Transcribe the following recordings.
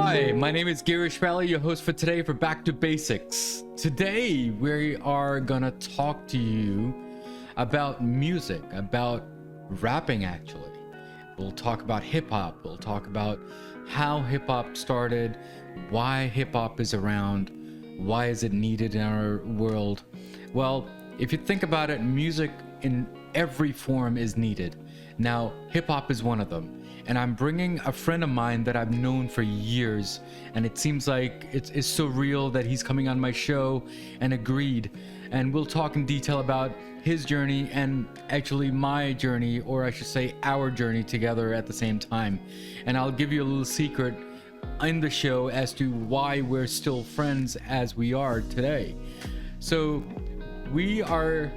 Hi, my name is Girish, your host for today for Back to Basics. Today, we are gonna talk to you about music, about rapping actually. We'll talk about hip-hop, we'll talk about how hip-hop started, why hip-hop is around, why is it needed in our world. Well, if you think about it, music in every form is needed. Now, hip-hop is one of them. And I'm bringing a friend of mine that I've known for years, and it seems like it's so real that he's coming on my show and agreed. And we'll talk in detail about his journey and actually my journey, or I should say our journey together at the same time. And I'll give you a little secret in the show as to why we're still friends as we are today. So we are,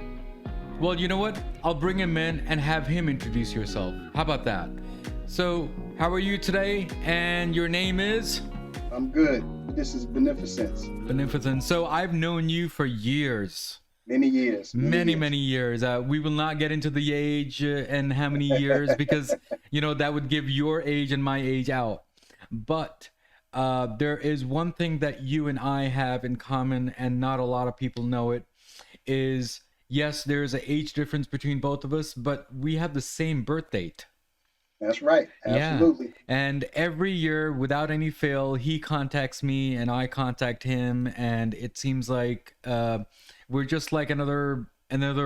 well, you know what? I'll bring him in and have him introduce yourself. How about that? So, how are you today? And your name is? I'm good. This is Beneficence. Beneficence. So, I've known you for years. Many years. Many years. We will not get into the age and how many years because, you know, that would give your age and my age out. But there is one thing that you and I have in common, and not a lot of people know it, is yes, there's an age difference between both of us, but we have the same birth date. That's right. Absolutely. Yeah. And every year, without any fail, he contacts me and I contact him, and it seems like we're just like another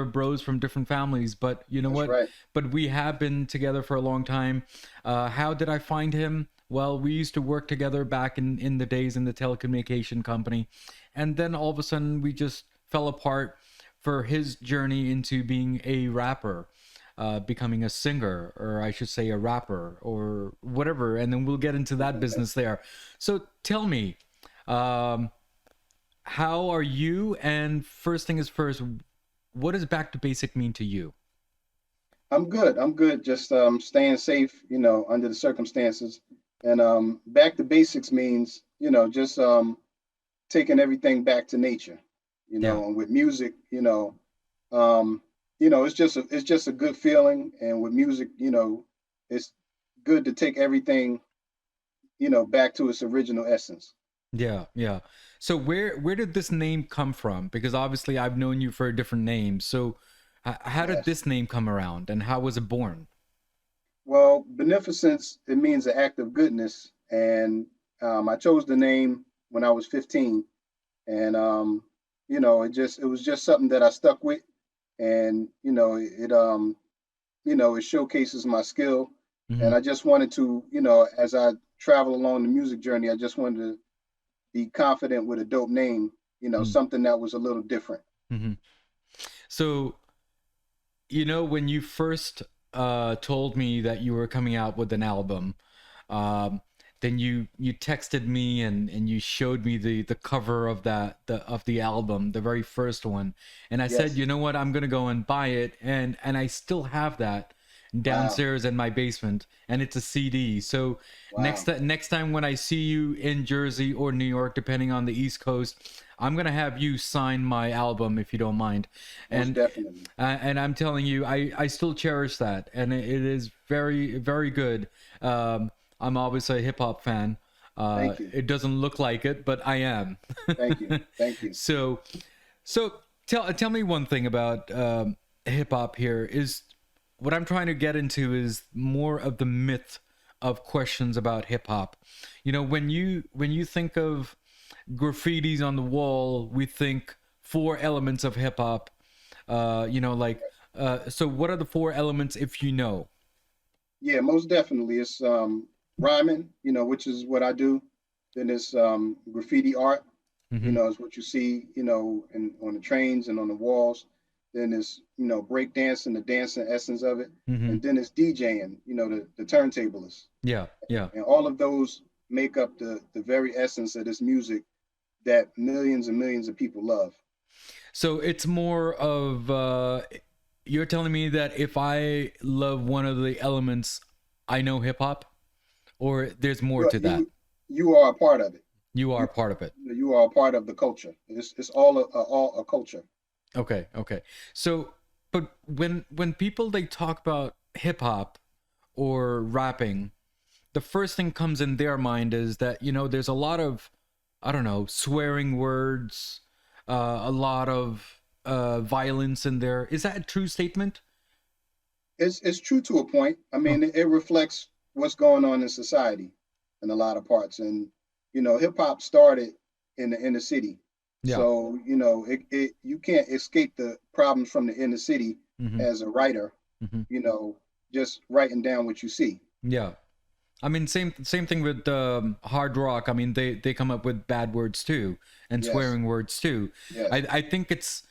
bros from different families. But you know what? Right. But we have been together for a long time. How did I find him? Well, we used to work together back in the days in the telecommunication company, and then all of a sudden we just fell apart for his journey into being a rapper. Becoming a singer, or I should say a rapper, or whatever, and then we'll get into that business there. So tell me, how are you? And first thing is first, what does back to basic mean to you? I'm good. Just staying safe, under the circumstances. And back to basics means, just taking everything back to nature, and with music, it's just a good feeling. And with music, it's good to take everything, back to its original essence. Yeah. So where did this name come from? Because obviously I've known you for a different name. So how did this name come around, and how was it born? Well, beneficence, it means an act of goodness. And I chose the name when I was 15. And, it was just something that I stuck with. And it showcases my skill. Mm-hmm. And I just wanted to, as I travel along the music journey, I just wanted to be confident with a dope name, something that was a little different. Mm-hmm. So, when you first told me that you were coming out with an album, then you texted me and you showed me the cover of the album, the very first one, and I said, you know what, I'm gonna go and buy it, and I still have that downstairs in my basement, and it's a CD. So next time when I see you in Jersey or New York, depending on the East Coast, I'm gonna have you sign my album if you don't mind. And definitely. And I'm telling you, I still cherish that, and it is very, very good. I'm obviously a hip hop fan. Thank you. It doesn't look like it, but I am. Thank you. So tell me one thing about hip hop. Here is what I'm trying to get into is more of the myth of questions about hip hop. When you think of graffitis on the wall, we think 4 elements of hip hop. So what are the 4 elements, if you know? Yeah, most definitely. It's rhyming, which is what I do. Then it's graffiti art, is what you see, on the trains and on the walls. Then it's, break dance and the dancing essence of it. And then it's DJing, the turntablists. Yeah. And all of those make up the very essence of this music that millions and millions of people love. So it's more of, you're telling me that if I love one of the elements, I know hip hop? Or there's more to that? You are a part of it. You are part of it. You are a part of the culture. It's all a culture. Okay. So, but when people, they talk about hip hop or rapping, the first thing comes in their mind is that, you know, there's a lot of, I don't know, swearing words, a lot of violence in there. Is that a true statement? It's true to a point. I mean, it reflects what's going on in society in a lot of parts. And, you know, hip hop started in the inner city. Yeah. So, you know, you can't escape the problems from the inner city as a writer, you know, just writing down what you see. Yeah. I mean, same thing with hard rock. I mean, they come up with bad words too, and swearing words too. Yes. I think it's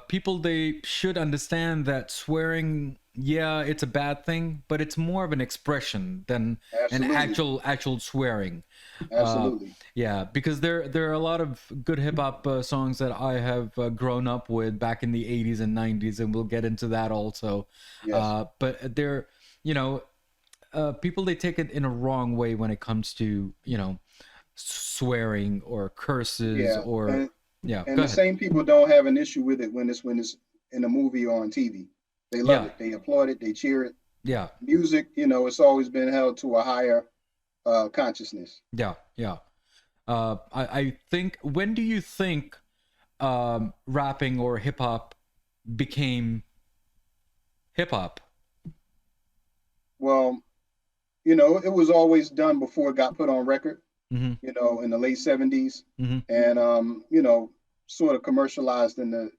people, they should understand that swearing, yeah, it's a bad thing, but it's more of an expression than an actual swearing. Absolutely. Yeah, because there are a lot of good hip hop songs that I have grown up with back in the 80s and 90s, and we'll get into that also. Yes. But they're, you know, people, they take it in a wrong way when it comes to, you know, swearing or curses or and go the same people don't have an issue with it when it's in a movie or on TV. They love it. They applaud it. They cheer it. Yeah. Music, you know, it's always been held to a higher consciousness. Yeah. I think, when do you think rapping or hip hop became hip hop? Well, you know, it was always done before it got put on record, you know, in the late 70s, and, you know, sort of commercialized in the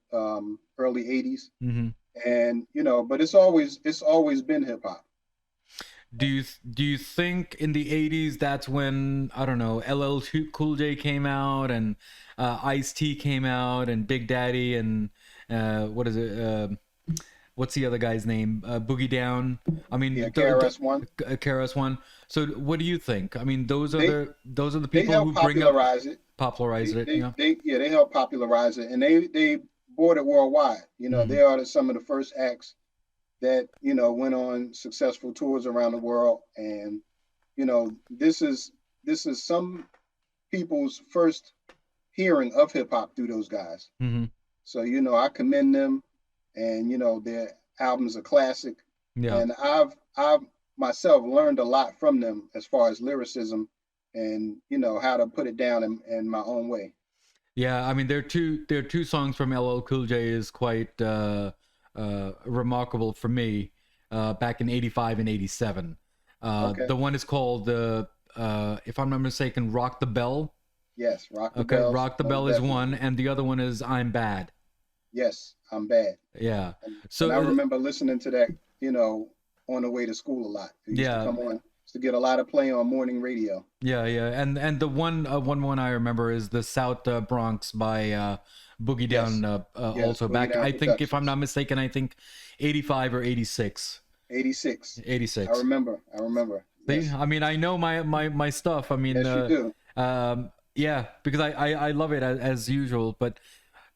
early 80s. And, you know, but it's always been hip hop. Do you think in the 80s that's when, I don't know, LL Cool J came out, and Ice-T came out, and Big Daddy, and what is it? What's the other guy's name? Boogie Down. I mean, KRS-One. KRS-One. So, what do you think? I mean, those are the people who popularize it. They help popularize it, and they brought it worldwide. You know, they are some of the first acts that, you know, went on successful tours around the world, and, you know, this is some people's first hearing of hip hop through those guys. So, you know, I commend them. And, you know, their albums are classic. And I've myself learned a lot from them as far as lyricism and, you know, how to put it down in my own way. Yeah, I mean, there are two songs from LL Cool J is quite remarkable for me, back in 85 and 87. The one is called, if I'm not mistaken, Rock the Bell. Yes, Rock the Bell. Rock the Bell is one, and the other one is I'm Bad. Yes, I'm Bad. Yeah. So I remember listening to that, you know, on the way to school a lot. It used to come on, to get a lot of play on morning radio. Yeah. And the one I remember is the South Bronx by Boogie Down. Also Boogie back, Down I think, if I'm not mistaken, I think 85 or 86. 86. I remember. See, yes. I mean, I know my stuff. I mean, yes, you do. Yeah, because I love it as usual. But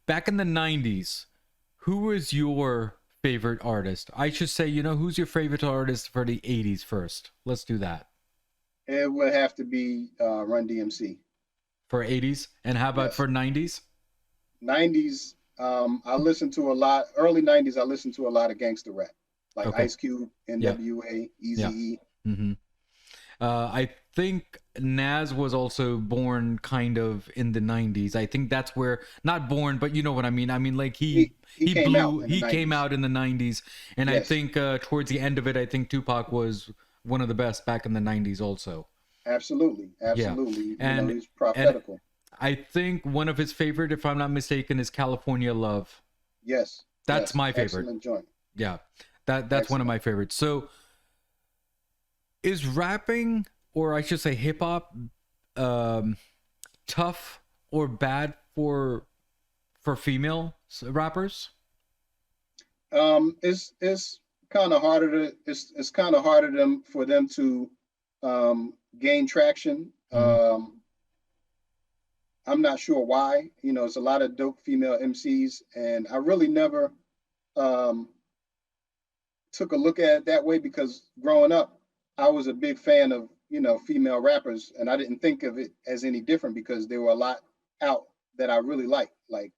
back in the 90s, who was your favorite artist? I should say, you know, who's your favorite artist for the 80s first? Let's do that. It would have to be Run DMC. For 80s? And how about for 90s? 90s, I listened to a lot. Early 90s, I listened to a lot of gangster rap, like Ice Cube, NWA, Eazy-E. I think Nas was also born kind of in the 90s. I think that's where, not born, but you know what I mean. I mean, like he came out in the 90s, and I think towards the end of it, I think Tupac was one of the best back in the 90s also. Absolutely. Yeah. And he's prophetical. I think one of his favorite, if I'm not mistaken, is California Love. Yes. That's my favorite. Excellent joint. Yeah. That's one of my favorites. So is rapping, or I should say hip hop, tough or bad for female rappers? It's kind of harder for them to gain traction. I'm not sure why. You know, it's a lot of dope female MCs, and I really never took a look at it that way, because growing up, I was a big fan of, you know, female rappers, and I didn't think of it as any different because there were a lot out that I really liked, like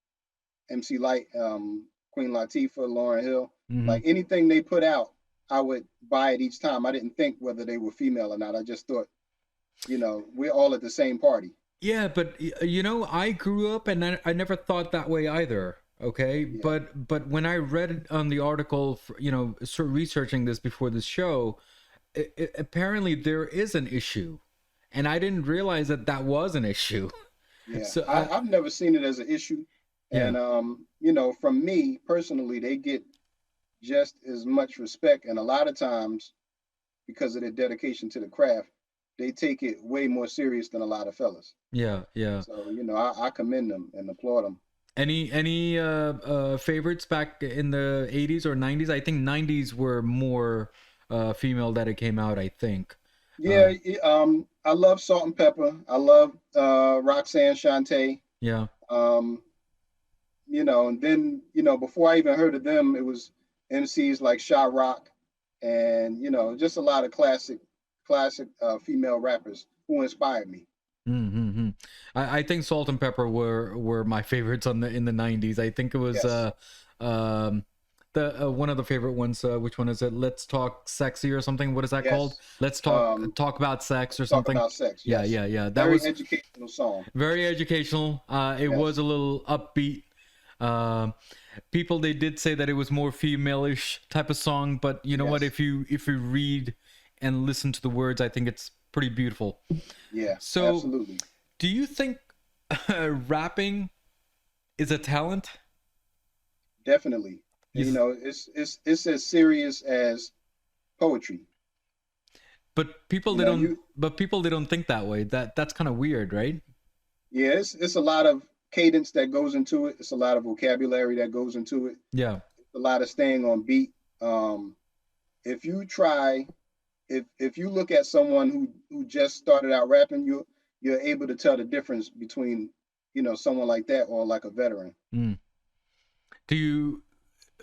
MC Lyte, Queen Latifah, Lauryn Hill. Like anything they put out, I would buy it each time. I didn't think whether they were female or not. I just thought, we're all at the same party. Yeah, but I grew up and I never thought that way either. Okay, Yeah, but when I read it on the article, sort of researching this before this show, apparently there is an issue, and I didn't realize that that was an issue. yeah. So I've never seen it as an issue. yeah, And from me personally, they get just as much respect. And a lot of times, because of their dedication to the craft, they take it way more serious than a lot of fellas. yeah, yeah. So, I commend them and applaud them. Any favorites back in the 80s or 90s? I think 90s were more female that it came out, I think. Yeah, I love Salt and Pepper. I love Roxanne Shante. Yeah. And then, before I even heard of them, it was MCs like Sha Rock and, just a lot of classic female rappers who inspired me. Mm-hmm. I think Salt and Pepper were my favorites in the 90s. I think it was Yes. The one of the favorite ones. Which one is it? Let's Talk Sexy or something. What is that Yes. called? Let's talk about sex or Talk something. about sex. Yeah, Yes. yeah, yeah. That Very was educational song. very educational. It Yes. was a little upbeat. People, they did say that it was more female-ish type of song, but you know what? Yes. If you read and listen to the words, I think it's pretty beautiful. Yeah, So, absolutely. do you think rapping is a talent? Definitely. Yes. It's as serious as poetry. But people You they know, don't. you But people they don't think that way. That's kind of weird, right? yeah, it's a lot of cadence that goes into it. It's a lot of vocabulary that goes into it. Yeah. A lot of staying on beat. If you try, if you look at someone who just started out rapping, you're able to tell the difference between someone like that or like a veteran. Mm.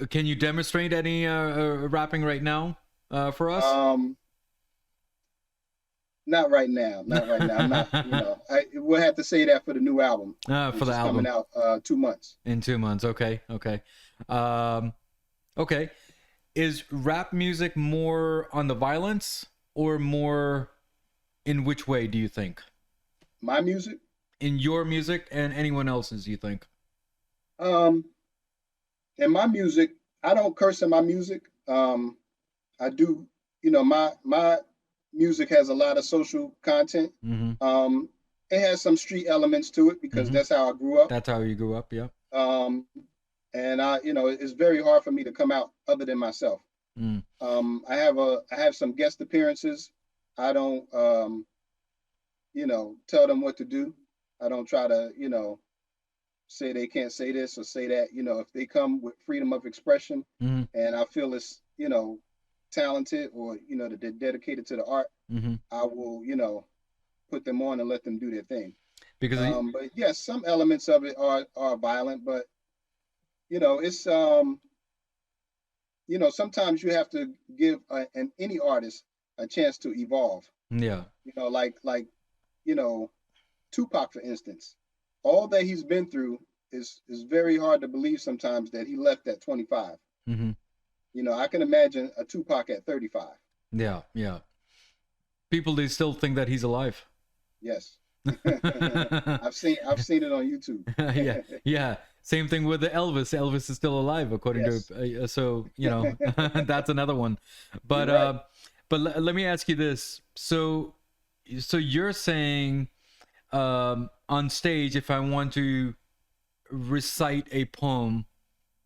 Can you demonstrate any rapping right now for us? Not right now. Not right now. I'm not. We'll have to say that for the new album, For which the is album coming out 2 months. in 2 months. Okay, okay, okay. Is rap music more on the violence or more in which way do you think? My music, In your music and anyone else's, you think? um, and my music, I don't curse in my music. I do. My music has a lot of social content. Mm-hmm. It has some street elements to it because Mm-hmm. that's how I grew up. That's how you grew up, yeah. Um, and it's very hard for me to come out other than myself. Mm. I have some guest appearances. I don't, tell them what to do. I don't try to, say they can't say this or say that. If they come with freedom of expression, Mm-hmm. and I feel it's, talented or that they're dedicated to the art, Mm-hmm. I will, put them on and let them do their thing. Because But yes, some elements of it are violent, but it's sometimes you have to give any artist a chance to evolve. yeah. Like Tupac, for instance, all that he's been through is very hard to believe sometimes that he left at 25. Mm-hmm. I can imagine a Tupac at 35. Yeah, yeah. People, they still think that he's alive. Yes. I've seen it on YouTube. Yeah, yeah. Same thing with the Elvis. Elvis is still alive, according Yes. to. So that's another one. But You're right. let me ask you this. So you're saying, on stage, if I want to recite a poem,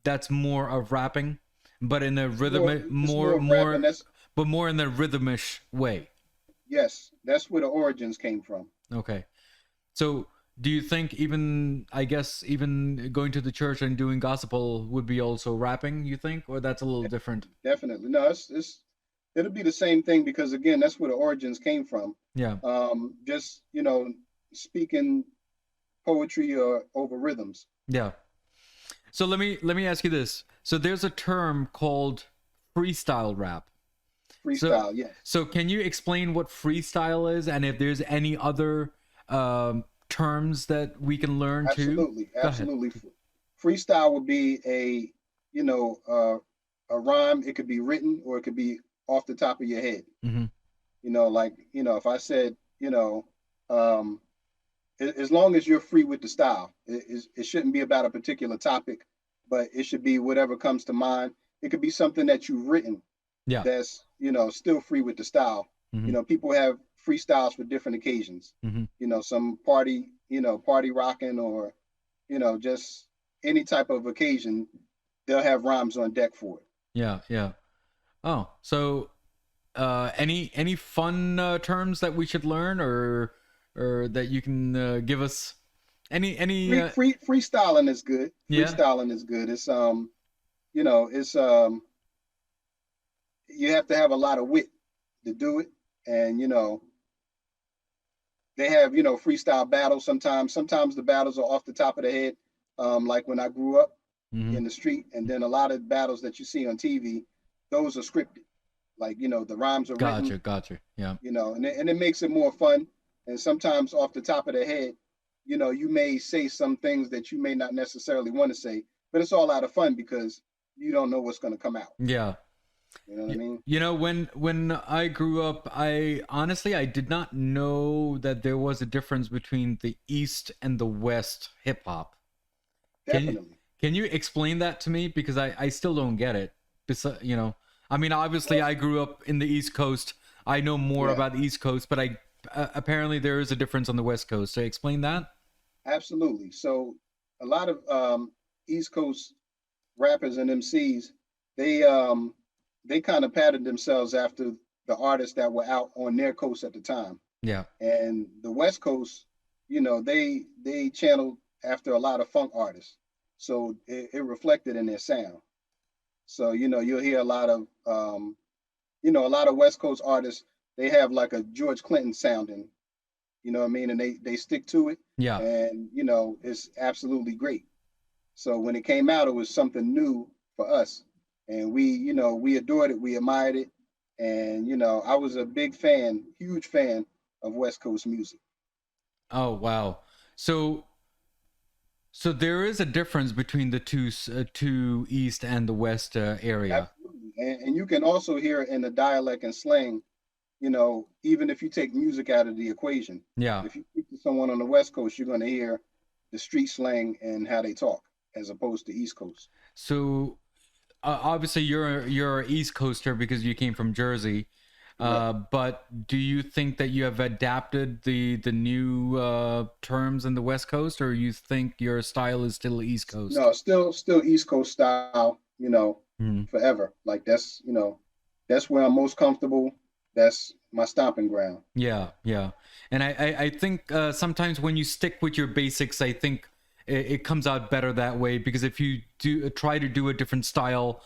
that's more of rapping, but in a rhythm, It's more rapping. but more in the rhythmish way. Yes, that's where the origins came from. Okay. So do you think even going to the church and doing gospel would be also rapping, you think, or that's a little different? Definitely. No, it'll be the same thing because again, that's where the origins came from. Yeah. Just speaking poetry or over rhythms. Yeah. So let me ask you this. So there's a term called freestyle rap. Freestyle, yes. So can you explain what freestyle is, and if there's any other terms that we can learn Absolutely, too? absolutely. Freestyle would be a rhyme. It could be written or it could be off the top of your head. Mm-hmm. You know, like, you know, if I said, you know, um, as long as you're free with the style, it shouldn't be about a particular topic, but it should be whatever comes to mind. It could be something that you've written Yeah. that's, you know, still free with the style. Mm-hmm. You know, people have freestyles for different occasions. Mm-hmm. You know, some party, you know, party rocking, or, you know, just any type of occasion, they'll have rhymes on deck for it. Yeah. Yeah. Oh, so any fun terms that we should learn, or that you can give us? Any Freestyling is good. Yeah. Freestyling is good. It's you know, it's you have to have a lot of wit to do it. And, you know, they have, you know, freestyle battles sometimes. Sometimes the battles are off the top of the head, like when I grew up Mm-hmm. in the street. And then a lot of battles that you see on TV, those are scripted. Like, you know, the rhymes are written, Gotcha. Yeah. you know, and it makes it more fun. And sometimes off the top of the head, you know, you may say some things that you may not necessarily want to say, but it's all out of fun because you don't know what's going to come out. Yeah. You know what I mean? You know, when I grew up, I honestly I did not know that there was a difference between the East and the West hip hop. Definitely. Can you explain that to me, because I still don't get it. You know, I mean, obviously I grew up in the East Coast. I know more about the East Coast, but I apparently there is a difference on the West Coast. So explain that. Absolutely. So a lot of East Coast rappers and MCs, they kind of patterned themselves after the artists that were out on their coast at the time. Yeah. And the West Coast, you know, they channeled after a lot of funk artists. So it reflected in their sound. So, you know, you'll hear a lot of you know, a lot of West Coast artists, they have like a George Clinton sounding, you know what I mean? And they stick to it. Yeah. And, you know, it's absolutely great. So when it came out, it was something new for us. And we, you know, we adored it, we admired it. And, you know, I was a big fan, huge fan of West Coast music. Oh wow. So so there is a difference between the two East and the West area. Absolutely. And you can also hear it in the dialect and slang, you know, even if you take music out of the equation. Yeah. If you speak to someone on the West Coast, you're going to hear the street slang and how they talk, as opposed to East Coast. So obviously you're an East Coaster because you came from Jersey. But do you think that you have adapted the new terms in the West Coast, or you think your style is still East Coast? No, still East Coast style, you know, forever. Like that's, you know, that's where I'm most comfortable. That's my stomping ground. Yeah, yeah. And I think sometimes when you stick with your basics, I think it comes out better that way, because if you do try to do a different style,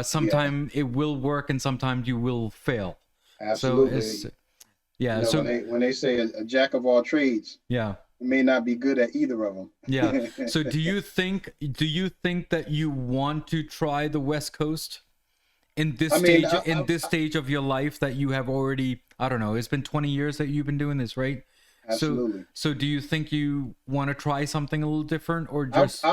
sometimes it will work and sometimes you will fail. Absolutely. So yeah. You know, So when they say a jack of all trades, yeah, you may not be good at either of them. yeah. So do you think that you want to try the West Coast in this this stage of your life that you have already, I don't know, it's been 20 years that you've been doing this, right? Absolutely. So do you think you want to try something a little different, or just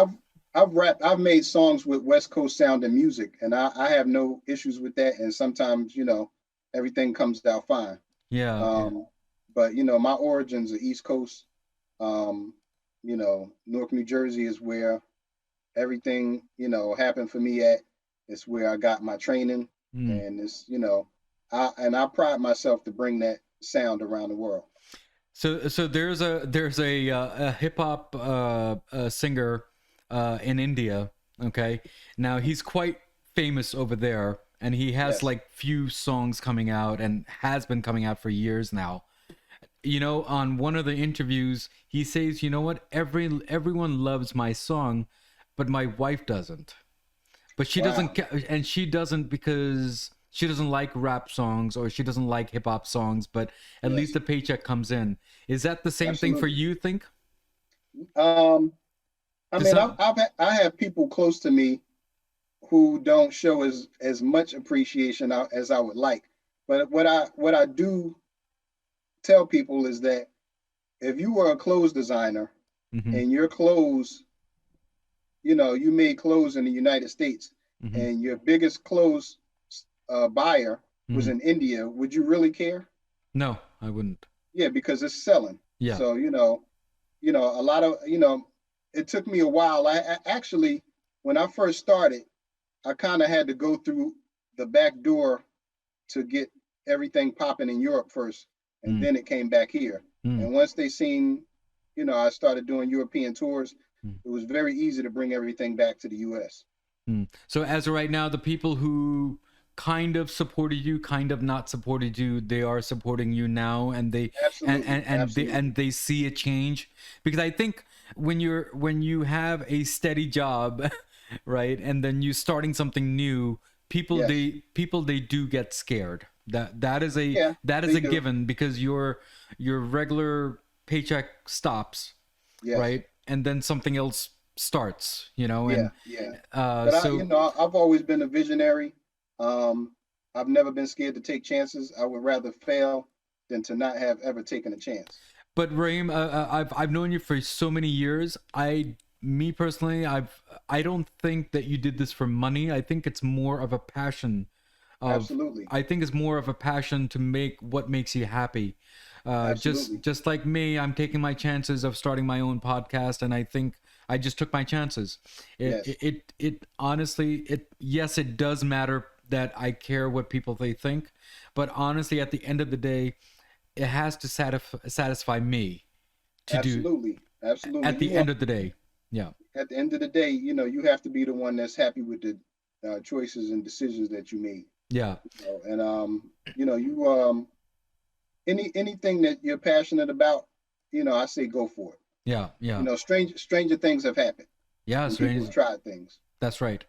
I've made songs with West Coast sound and music, and I have no issues with that. And sometimes, you know, everything comes out fine. Yeah. But you know, my origins are East Coast. You know, Newark, New Jersey is where everything, you know, happened for me at. It's where I got my training, and it's, you know, I pride myself to bring that sound around the world. So there's a hip hop singer in India. Okay, now he's quite famous over there, and he has like few songs coming out and has been coming out for years now. You know, on one of the interviews, he says, "You know what? Everyone loves my song, but my wife doesn't. But she doesn't, and she doesn't because she doesn't like rap songs or she doesn't like hip hop songs. But at least the paycheck comes in. Is that the same thing for you? Think? I mean, I have people close to me who don't show as much appreciation as I would like. But what I do tell people is that if you were a clothes designer and your clothes, you know, you made clothes in the United States and your biggest clothes buyer was in India, would you really care? No, I wouldn't. Yeah, because it's selling. Yeah. So, a lot of, it took me a while. I actually, when I first started, I kind of had to go through the back door to get everything popping in Europe first, and then it came back here. And once they seen, I started doing European tours, it was very easy to bring everything back to the US. So as of right now, the people who kind of supported you, kind of not supported you, they are supporting you now, and they they see a change. Because I think when you have a steady job, right, and then you starting something new, people they do get scared. That is a given, because your regular paycheck stops, right, and then something else starts, and but I've always been a visionary. I've never been scared to take chances. I would rather fail than to not have ever taken a chance. But Raheem, I've known you for so many years. Me personally, I don't think that you did this for money. I think it's more of a passion. Absolutely. I think it's more of a passion to make what makes you happy. Just like me, I'm taking my chances of starting my own podcast, and I think I just took my chances. It honestly, yes, it does matter that I care what people they think, but honestly, at the end of the day, it has to satisfy me to absolutely. At the end of the day, yeah. At the end of the day, you have to be the one that's happy with the choices and decisions that you made. Yeah. And anything that you're passionate about, I say go for it. Yeah, yeah. Stranger things have happened. Yeah, people have tried things. That's right.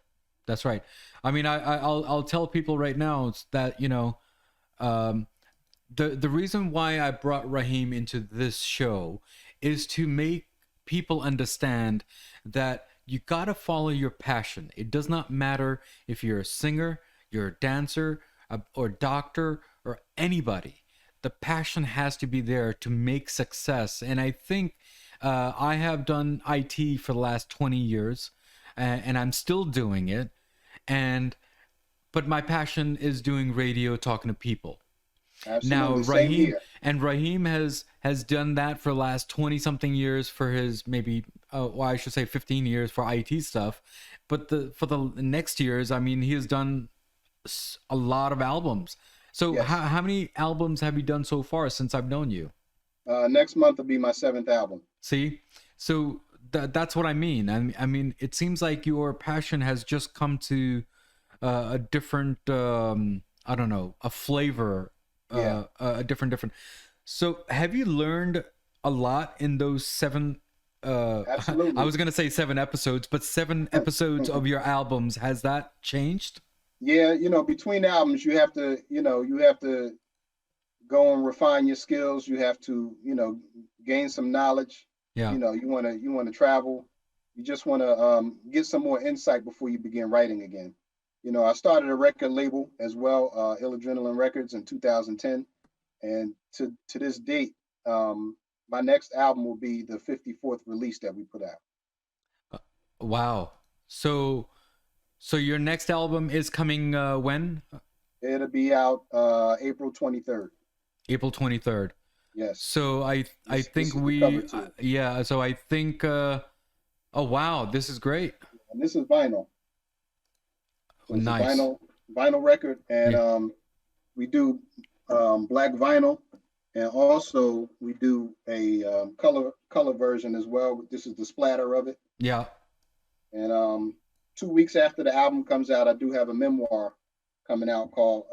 I mean, I'll tell people right now that the reason why I brought Raheem into this show is to make people understand that you gotta follow your passion. It does not matter if you're a singer, you're a dancer, or doctor, or anybody. The passion has to be there to make success. And I think I have done IT for the last 20 years, and I'm still doing it. But my passion is doing radio, talking to people. Absolutely. Now Raheem has done that for the last 20 something years for his I should say 15 years for IT stuff. But for the next years, I mean, he has done a lot of albums. So how many albums have you done so far since I've known you? Next month will be my 7th album. See, so that's what I mean. I mean, it seems like your passion has just come to a different, I don't know, a flavor, a different. So have you learned a lot in those 7? Absolutely. I was gonna say 7 episodes, but 7 episodes of your albums, has that changed? Yeah, between albums, you have to go and refine your skills. You have to, gain some knowledge. Yeah. You want to travel. You just want to get some more insight before you begin writing again. I started a record label as well, Ill Adrenaline Records, in 2010, and to this date, my next album will be the 54th release that we put out. Wow. So your next album is coming when? It'll be out April 23rd. April 23rd. Yes. So I think so I think oh wow, this is great. And this is vinyl. So it's nice. A vinyl record, and we do black vinyl, and also we do a color version as well. This is the splatter of it. Yeah. And 2 weeks after the album comes out, I do have a memoir coming out called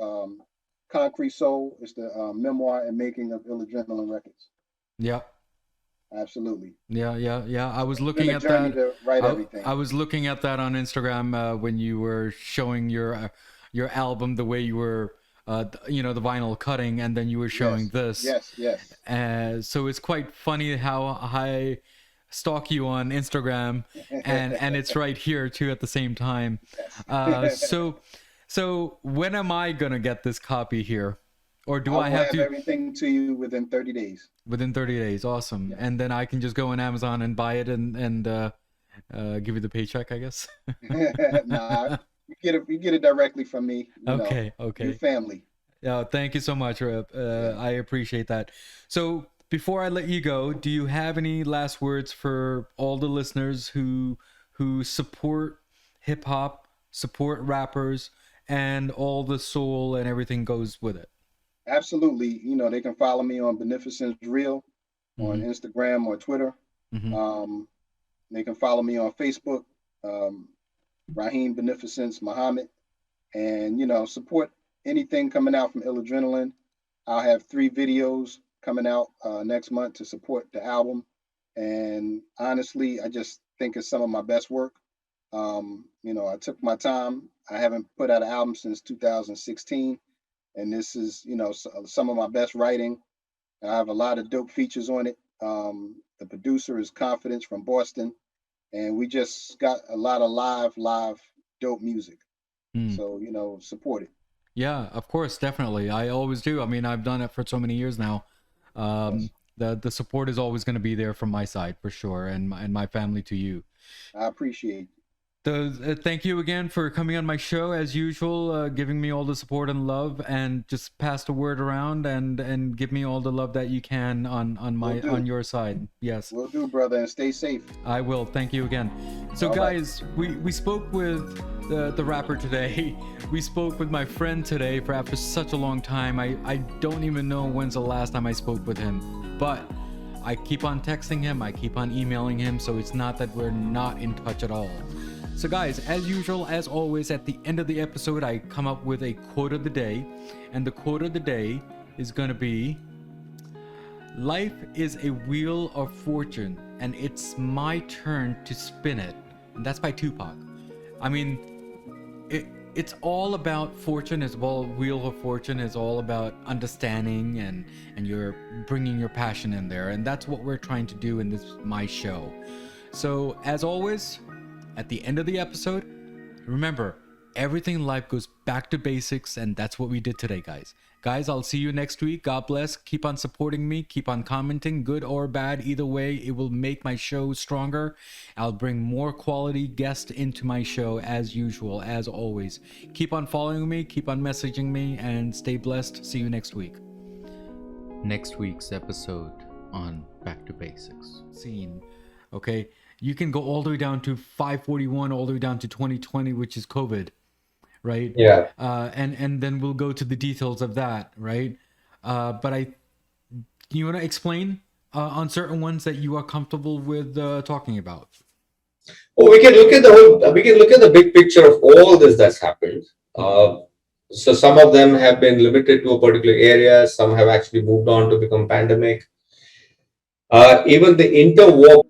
Concrete Soul. It's the memoir and making of Ill Adrenaline Records. Yeah. Absolutely. Yeah. I was looking at that. To write everything. I was looking at that on Instagram when you were showing your album, the way you were, the vinyl cutting, and then you were showing this. Yes. So it's quite funny how I stalk you on Instagram, and it's right here too at the same time. Yes. So when am I gonna get this copy here? Or do I have to everything to you within 30 days? Within 30 days, awesome. Yeah. And then I can just go on Amazon and buy it and give you the paycheck, I guess. Nah, you get it directly from me. Okay. Your family. Yeah, thank you so much, Rip. Yeah. I appreciate that. So before I let you go, do you have any last words for all the listeners who support hip hop, support rappers, and all the soul and everything goes with it? Absolutely. They can follow me on Beneficence Real on Mm-hmm. Instagram or Twitter. Mm-hmm. Um, they can follow me on Facebook, um, Raheem Beneficence Muhammad, and support anything coming out from Ill Adrenaline. I'll have 3 videos coming out next month to support the album, and honestly, I just think it's some of my best work. I took my time. I haven't put out an album since 2016, and this is some of my best writing. I have a lot of dope features on it. The producer is Confidence from Boston, and we just got a lot of live dope music. Mm. So support it. Yeah, of course, definitely. I always do. I mean, I've done it for so many years now. Yes, The support is always going to be there from my side for sure, and my family to you. I appreciate it. Thank you again for coming on my show as usual, giving me all the support and love, and just pass the word around and give me all the love that you can Will do. on your side. Yes, Will do, brother, and stay safe. I will. Thank you again. So, All right. guys, we spoke with the rapper today. We spoke with my friend today for after such a long time. I don't even know when's the last time I spoke with him, but I keep on texting him. I keep on emailing him. So it's not that we're not in touch at all. So, guys, as usual, as always, at the end of the episode, I come up with a quote of the day, and the quote of the day is going to be: "Life is a wheel of fortune, and it's my turn to spin it." And that's by Tupac. I mean, it's all about fortune as well. Wheel of Fortune is all about understanding and you're bringing your passion in there, and that's what we're trying to do in this my show. So, as always, at the end of the episode, remember, everything in life goes back to basics, and that's what we did today, guys. Guys, I'll see you next week. God bless. Keep on supporting me. Keep on commenting, good or bad. Either way, it will make my show stronger. I'll bring more quality guests into my show as usual, as always. Keep on following me, keep on messaging me, and stay blessed. See you next week. Next week's episode on Back to Basics. Scene. Okay? You can go all the way down to 541, all the way down to 2020, which is COVID, right? Yeah. And then we'll go to the details of that, right? But you want to explain on certain ones that you are comfortable with talking about? Oh, we can look at the big picture of all this that's happened. So some of them have been limited to a particular area. Some have actually moved on to become pandemic. Even the interwar